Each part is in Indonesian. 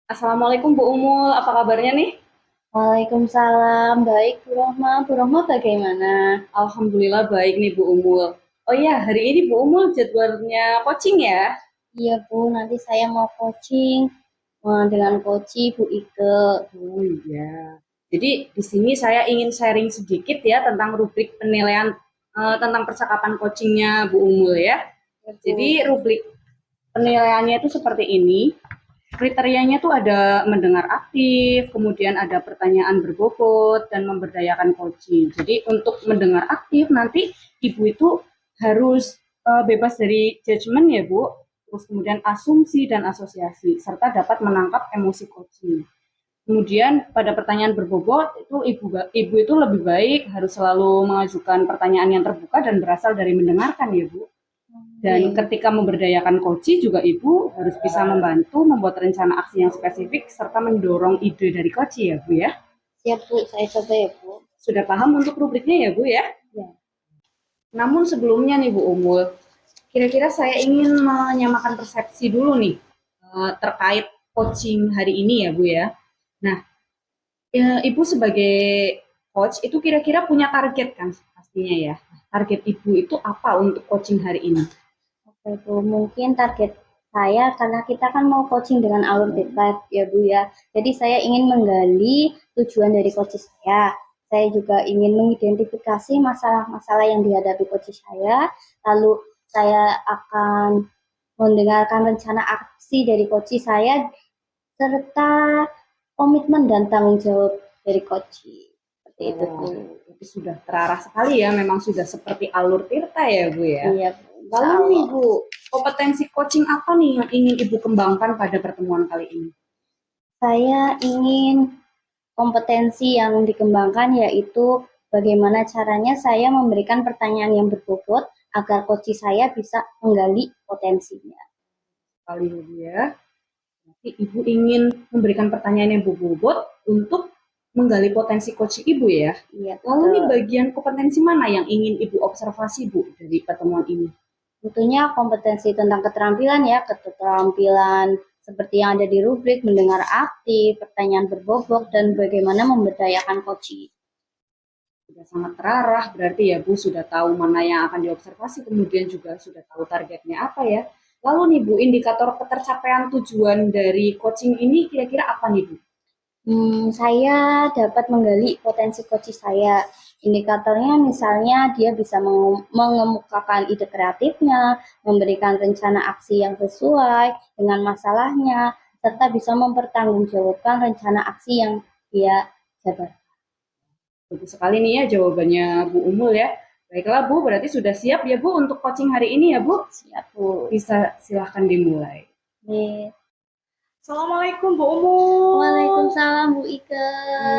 Assalamualaikum Bu Umul, apa kabarnya nih? Waalaikumsalam, baik Bu Rohma. Bu Rohma bagaimana? Alhamdulillah baik nih Bu Umul. Oh iya, hari ini Bu Umul jadwalnya coaching ya? Iya Bu, nanti saya mau coaching dengan coach Bu Ike. Oh iya. Jadi di sini saya ingin sharing sedikit ya tentang rubrik penilaian tentang percakapan coachingnya Bu Umul ya. Ya Jadi Bu. rubrik penilaiannya itu seperti ini. Kriterianya tuh ada mendengar aktif, kemudian ada pertanyaan berbobot, dan memberdayakan coaching. Jadi untuk mendengar aktif nanti Ibu itu harus bebas dari judgement ya Bu, terus kemudian asumsi dan asosiasi, serta dapat menangkap emosi coaching. Kemudian pada pertanyaan berbobot itu ibu itu lebih baik harus selalu mengajukan pertanyaan yang terbuka dan berasal dari mendengarkan ya Bu. Dan Iya, ketika memberdayakan coach juga ibu harus bisa membantu membuat rencana aksi yang spesifik serta mendorong ide dari coach ya Bu ya. siap Bu, saya coba ya Bu. Sudah paham untuk rubriknya ya Bu ya? Ya. Namun sebelumnya nih Bu Umul, kira-kira saya ingin menyamakan persepsi dulu nih terkait coaching hari ini ya Bu ya. Nah, Ibu sebagai coach itu kira-kira punya target kan pastinya ya. Target Ibu itu apa untuk coaching hari ini? Oke Bu, mungkin target saya karena kita kan mau coaching dengan alur debat ya Bu ya. Jadi saya ingin menggali tujuan dari coach saya. Saya juga ingin mengidentifikasi masalah-masalah yang dihadapi coach saya. Lalu saya akan mendengarkan rencana aksi dari coach saya serta komitmen dan tanggung jawab dari coach. Seperti itu Oh, Bu. itu sudah terarah sekali ya, memang sudah seperti alur tirta ya Bu ya. Iya Bu, insya Lalu nih Allah. Bu, kompetensi coaching apa nih yang ingin Ibu kembangkan pada pertemuan kali ini? Saya ingin kompetensi yang dikembangkan yaitu bagaimana caranya saya memberikan pertanyaan yang berbobot agar coach saya bisa menggali potensinya. Kali ini Bu ya. Jadi Ibu ingin memberikan pertanyaan yang berbobot untuk menggali potensi coach Ibu ya. Iya Lalu nih betul. bagian kompetensi mana yang ingin Ibu observasi Bu dari pertemuan ini? Tentunya kompetensi tentang keterampilan ya, keterampilan seperti yang ada di rubrik mendengar aktif, pertanyaan berbobot, dan bagaimana memberdayakan coach. Sudah sangat terarah, berarti ya Bu sudah tahu mana yang akan diobservasi, kemudian juga sudah tahu targetnya apa ya. Lalu nih Bu, indikator ketercapaian tujuan dari coaching ini kira-kira apa nih Bu? Saya dapat menggali potensi coach saya. Indikatornya misalnya dia bisa mengemukakan ide kreatifnya, memberikan rencana aksi yang sesuai dengan masalahnya, serta bisa mempertanggungjawabkan rencana aksi yang dia jabat. Bagus sekali nih ya jawabannya Bu Umul ya. Baiklah Bu, berarti sudah siap ya Bu untuk coaching hari ini ya Bu? Siap, Bu. Bisa silahkan dimulai. Nih. Assalamualaikum Bu Umul. Waalaikumsalam Bu Ike.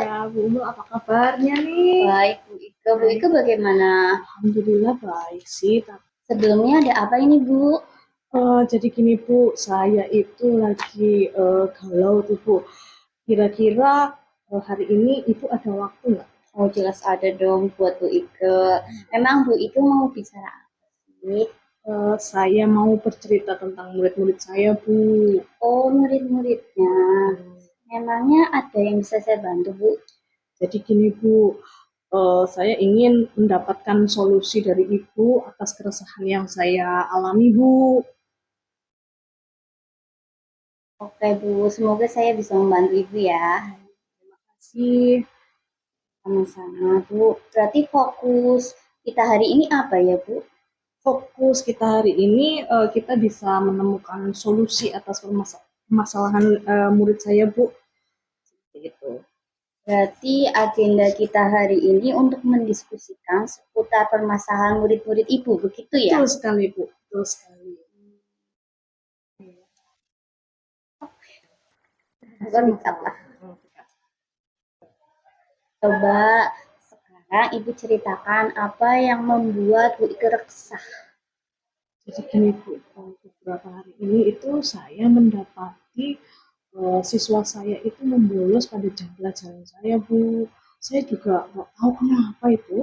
Iya, Bu Umul apa kabarnya nih? Baik Bu Ike. Bu Baik. Ike bagaimana? Alhamdulillah baik sih. Sebelumnya ada apa ini Bu? Jadi gini Bu, saya itu lagi galau tuh Bu. Kira-kira hari ini Ibu ada waktu nggak? Oh jelas ada dong buat Bu Ike. Emang Bu Ike mau bicara apa sih? Saya mau bercerita tentang murid-murid saya Bu. Oh murid-muridnya. Memangnya ada yang bisa saya bantu Bu? Jadi gini Bu, saya ingin mendapatkan solusi dari Ibu atas keresahan yang saya alami Bu. Oke Bu, semoga saya bisa membantu Ibu ya. Terima kasih. Sama-sama Bu. Berarti fokus kita hari ini apa ya Bu? Fokus kita hari ini kita bisa menemukan solusi atas permasalahan murid saya Bu. Seperti itu. Berarti agenda kita hari ini untuk mendiskusikan seputar permasalahan murid-murid Ibu, begitu ya? Betul sekali Bu, betul sekali. Bukan lah. Coba sekarang Ibu ceritakan apa yang membuat Bu Ike resah. Jadi gini Bu, beberapa hari ini itu saya mendapati siswa saya itu membolos pada jam pelajaran saya Bu. Saya juga nggak tahu kenapa itu.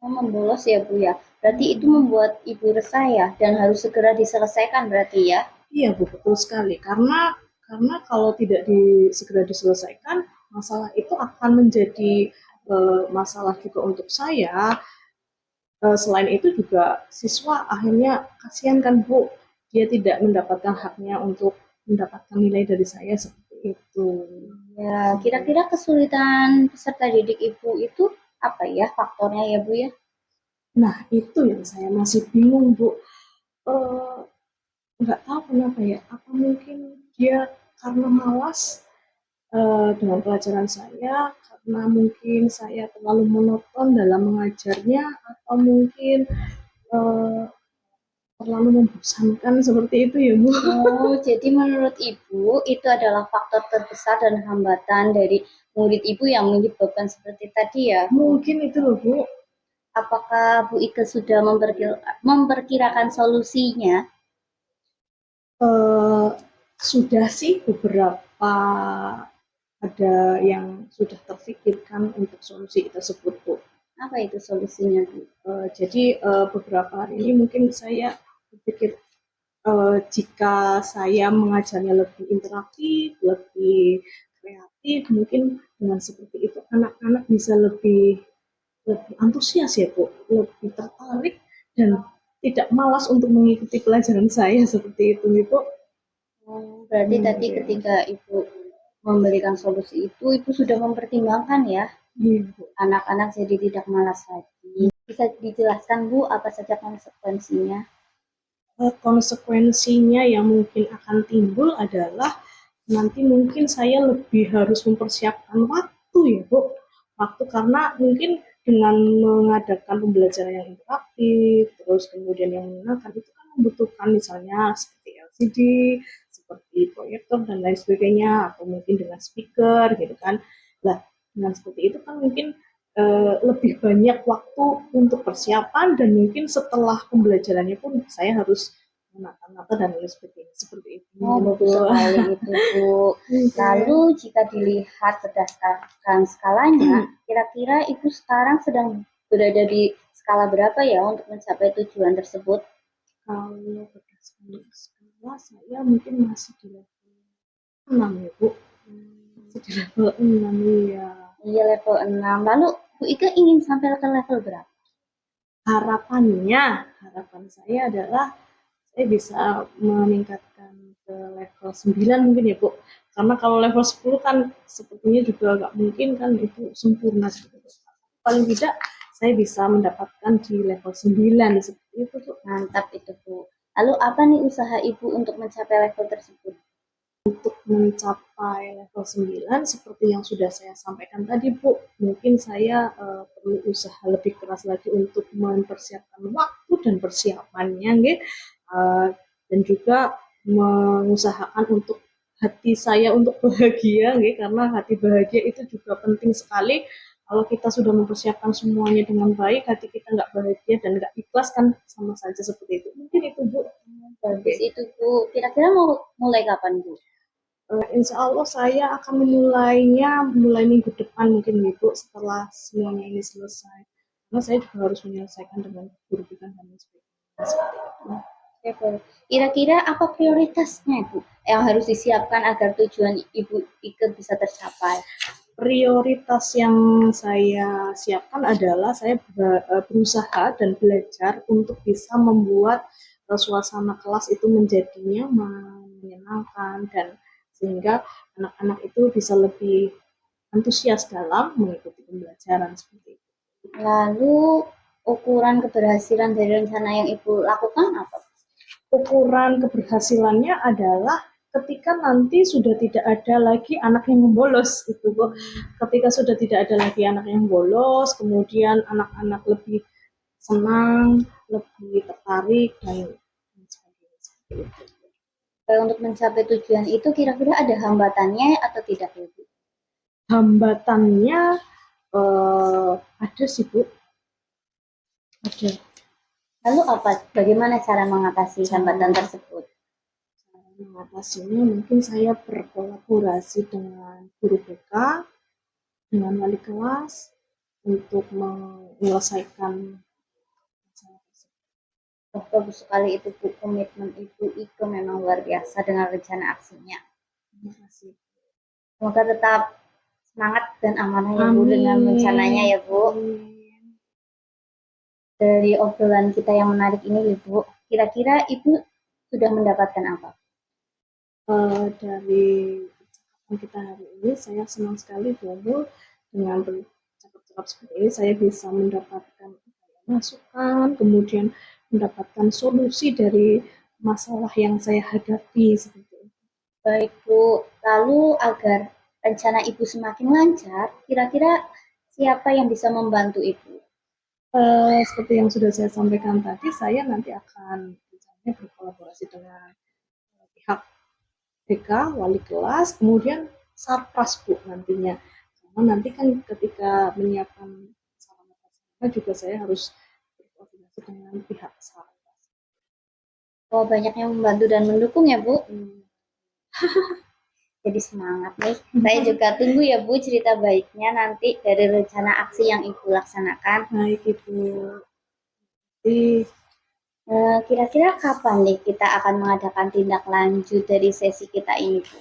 Oh, membolos ya Bu ya. Berarti itu membuat Ibu resah ya dan harus segera diselesaikan berarti ya. Iya Bu, betul sekali. Karena karena kalau tidak segera diselesaikan, masalah itu akan menjadi masalah juga untuk saya. Selain itu juga siswa akhirnya kasihan kan Bu, dia tidak mendapatkan haknya untuk mendapatkan nilai dari saya seperti itu. Ya, kira-kira kesulitan peserta didik Ibu itu apa ya faktornya ya Bu ya? Nah, itu yang saya masih bingung Bu. Eh, nggak tahu kenapa ya, apa mungkin dia karena malas dengan pelajaran saya, karena mungkin saya terlalu monoton dalam mengajarnya, atau mungkin eh, terlalu membosankan seperti itu ya Bu. Oh, jadi menurut Ibu itu adalah faktor terbesar dan hambatan dari murid Ibu yang menyebabkan seperti tadi ya? Mungkin itu loh Bu. Apakah Bu Ike sudah memperkirakan solusinya? Eh, sudah sih beberapa ada yang sudah terfikirkan untuk solusi tersebut Bu. Apa itu solusinya Bu? Jadi beberapa hari ini mungkin saya berpikir jika saya mengajarnya lebih interaktif, lebih kreatif, mungkin dengan seperti itu anak-anak bisa lebih lebih antusias ya Bu, lebih tertarik dan tidak malas untuk mengikuti pelajaran saya seperti itu Bu. Berarti tadi Ya. ketika Ibu memberikan solusi itu, Ibu sudah mempertimbangkan ya, Iya, Bu. anak-anak jadi tidak malas lagi. Bisa dijelaskan Bu apa saja konsekuensinya? Konsekuensinya yang mungkin akan timbul adalah nanti mungkin saya lebih harus mempersiapkan waktu ya Bu. Waktu karena mungkin dengan mengadakan pembelajaran yang interaktif, terus kemudian yang menyenangkan itu kan membutuhkan misalnya seperti LCD, seperti proyektor dan lain sebagainya, atau mungkin dengan speaker gitu kan. Nah, dengan seperti itu kan mungkin lebih banyak waktu untuk persiapan dan mungkin setelah pembelajarannya pun saya harus menata-nata dan lain sebagainya seperti itu. Oh, bagus sekali itu Bu. Lalu Okay. jika dilihat berdasarkan skalanya, kira-kira Ibu sekarang sedang berada di skala berapa ya untuk mencapai tujuan tersebut? Kalau berdasarkan skala saya mungkin masih di level 6 ya Bu. Masih di level 6 ya. Iya level 6. Lalu Bu Ika ingin sampai ke level berapa? Harapan saya adalah saya bisa meningkatkan ke level 9 mungkin ya Bu. Karena kalau level 10 kan sepertinya juga nggak mungkin kan itu sempurna seperti itu. Paling tidak saya bisa mendapatkan di level 9 seperti itu Bu. Mantap itu Bu. Lalu apa nih usaha Ibu untuk mencapai level tersebut? Untuk mencapai level 9 seperti yang sudah saya sampaikan tadi Bu, mungkin saya perlu usaha lebih keras lagi untuk mempersiapkan waktu dan persiapannya nggih. Dan juga mengusahakan untuk hati saya untuk bahagia nggih, karena hati bahagia itu juga penting sekali. Kalau kita sudah mempersiapkan semuanya dengan baik, hati kita nggak bahagia dan nggak ikhlas kan sama saja seperti itu. Mungkin itu Bu. Bagus itu Bu. Kira-kira mau mulai kapan Bu? Insya Allah saya akan memulainya mulai minggu depan mungkin Ibu setelah semuanya ini selesai. Karena saya juga harus menyelesaikan dengan guru kita dan lain sebagainya. Kira-kira apa prioritasnya Bu yang harus disiapkan agar tujuan Ibu Ike bisa tercapai? Prioritas yang saya siapkan adalah saya berusaha dan belajar untuk bisa membuat suasana kelas itu menjadi nyaman, menyenangkan, dan sehingga anak-anak itu bisa lebih antusias dalam mengikuti pembelajaran seperti itu. Lalu ukuran keberhasilan dari rencana yang Ibu lakukan apa? Ukuran keberhasilannya adalah ketika nanti sudah tidak ada lagi anak yang bolos itu Bu. Ketika sudah tidak ada lagi anak yang bolos, kemudian anak-anak lebih senang, lebih tertarik dan sebagainya. Untuk mencapai tujuan itu kira-kira ada hambatannya atau tidak Ibu? Hambatannya ada sih Bu, ada. Lalu apa? Bagaimana cara mengatasi hambatan tersebut? Mengatasinya mungkin saya berkolaborasi dengan guru BK, dengan wali kelas untuk menyelesaikan masalah tersebut. Oh, bagus sekali itu Bu, komitmen Ibu Ike memang luar biasa dengan rencana aksinya. Terima kasih. Semoga tetap semangat dan amanah ya Bu dengan Amin. rencananya ya Bu. Amin. Dari obrolan kita yang menarik ini Ibu, kira-kira Ibu sudah mendapatkan apa? Dari percakapan kita hari ini, saya senang sekali Bu dengan bercakap-cakap seperti ini, saya bisa mendapatkan masukan, kemudian mendapatkan solusi dari masalah yang saya hadapi seperti itu. Baik Bu, lalu agar rencana Ibu semakin lancar, kira-kira siapa yang bisa membantu Ibu? Seperti yang sudah saya sampaikan tadi, saya nanti akan misalnya berkolaborasi dengan pihak BK, wali kelas, kemudian Satpras Bu nantinya. Karena nanti kan ketika menyiapkan sarana juga saya harus berkoordinasi dengan pihak Satpras. Oh, banyak yang membantu dan mendukung ya Bu. Jadi semangat nih. Saya juga tunggu ya Bu cerita baiknya nanti dari rencana aksi yang Ibu laksanakan. Baik Ibu. Jadi, Kira-kira kapan nih kita akan mengadakan tindak lanjut dari sesi kita ini Bu?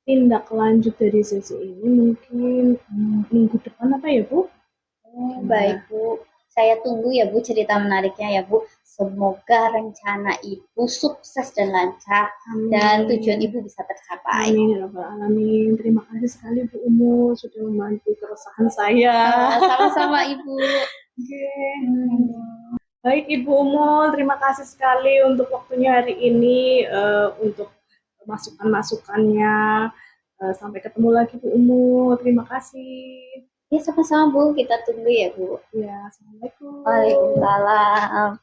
tindak lanjut dari sesi ini mungkin minggu depan apa ya Bu? Baik Bu, saya tunggu ya Bu cerita menariknya ya Bu. Semoga rencana Ibu sukses dan lancar dan tujuan Ibu bisa tercapai. Amin ya Rabbal Alamin. Terima kasih sekali Bu Umu sudah membantu keresahan saya. Sama-sama Ibu. Oke. Baik Ibu Umu, terima kasih sekali untuk waktunya hari ini, untuk masukan-masukannya. Sampai ketemu lagi Bu Umu. Terima kasih. Ya sama-sama Bu, kita tunggu ya Bu. Ya, Assalamualaikum. Waalaikumsalam.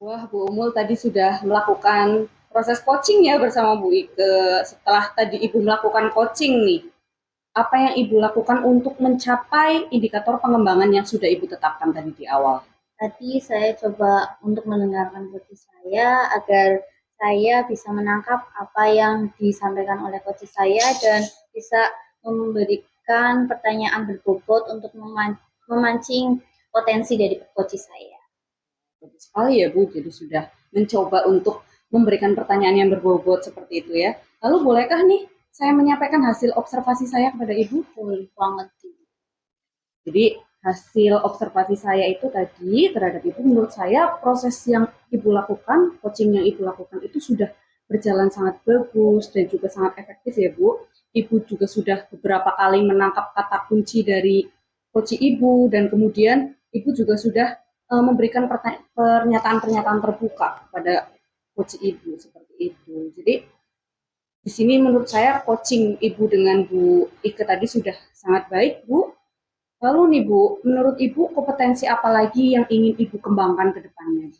Wah, Bu Umul tadi sudah melakukan proses coaching ya bersama Bu Ike. Setelah tadi Ibu melakukan coaching nih, apa yang Ibu lakukan untuk mencapai indikator pengembangan yang sudah Ibu tetapkan tadi di awal? Tadi saya coba untuk mendengarkan coach saya agar saya bisa menangkap apa yang disampaikan oleh coach saya dan bisa memberikan pertanyaan berbobot untuk memancing potensi dari coach saya. Bagus sekali ya Bu, jadi sudah mencoba untuk memberikan pertanyaan yang berbobot seperti itu ya. Lalu bolehkah nih saya menyampaikan hasil observasi saya kepada Ibu? Boleh banget. Jadi hasil observasi saya itu tadi terhadap Ibu, menurut saya proses yang Ibu lakukan, coaching yang Ibu lakukan itu sudah berjalan sangat bagus dan juga sangat efektif ya Bu. Ibu juga sudah beberapa kali menangkap kata kunci dari coach Ibu dan kemudian Ibu juga sudah memberikan pernyataan-pernyataan terbuka kepada coach Ibu seperti itu. Jadi di sini menurut saya coaching Ibu dengan Bu Ike tadi sudah sangat baik Bu. Lalu nih Bu, menurut Ibu kompetensi apa lagi yang ingin Ibu kembangkan ke depannya?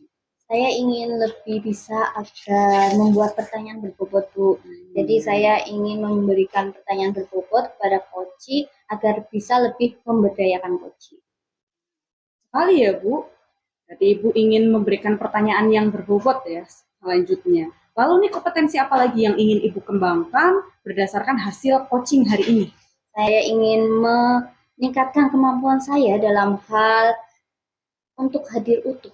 Saya ingin lebih bisa agar membuat pertanyaan berbobot Bu. Jadi saya ingin memberikan pertanyaan berbobot kepada coach agar bisa lebih memberdayakan coach. Sekali ya Bu, jadi Ibu ingin memberikan pertanyaan yang berbobot ya selanjutnya. Lalu nih kompetensi apa lagi yang ingin Ibu kembangkan berdasarkan hasil coaching hari ini? Saya ingin meningkatkan kemampuan saya dalam hal untuk hadir utuh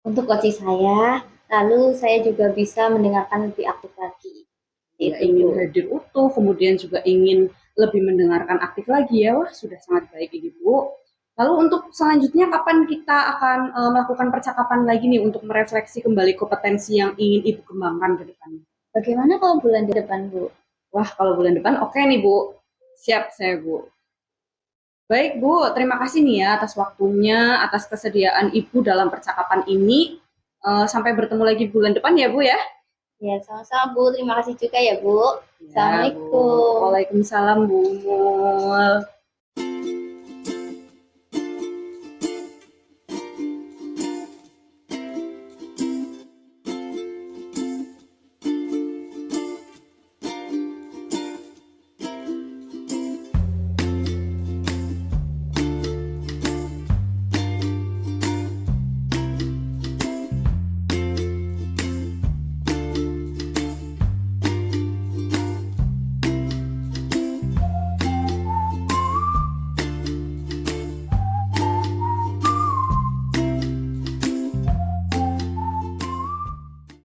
untuk coach saya. Lalu saya juga bisa mendengarkan lebih aktif lagi. Ya, ingin hadir utuh, kemudian juga ingin lebih mendengarkan aktif lagi ya. Wah, sudah sangat baik ini Bu. Lalu untuk selanjutnya kapan kita akan melakukan percakapan lagi nih untuk merefleksi kembali kompetensi yang ingin Ibu kembangkan ke depannya? Bagaimana kalau bulan depan Bu? Wah, kalau bulan depan oke nih Bu. Siap saya Bu. Baik Bu, terima kasih nih ya atas waktunya, atas kesediaan Ibu dalam percakapan ini. Sampai bertemu lagi bulan depan ya Bu ya. Ya, sama-sama Bu. Terima kasih juga ya Bu. Ya, Bu. Assalamualaikum. Waalaikumsalam Bu Mul.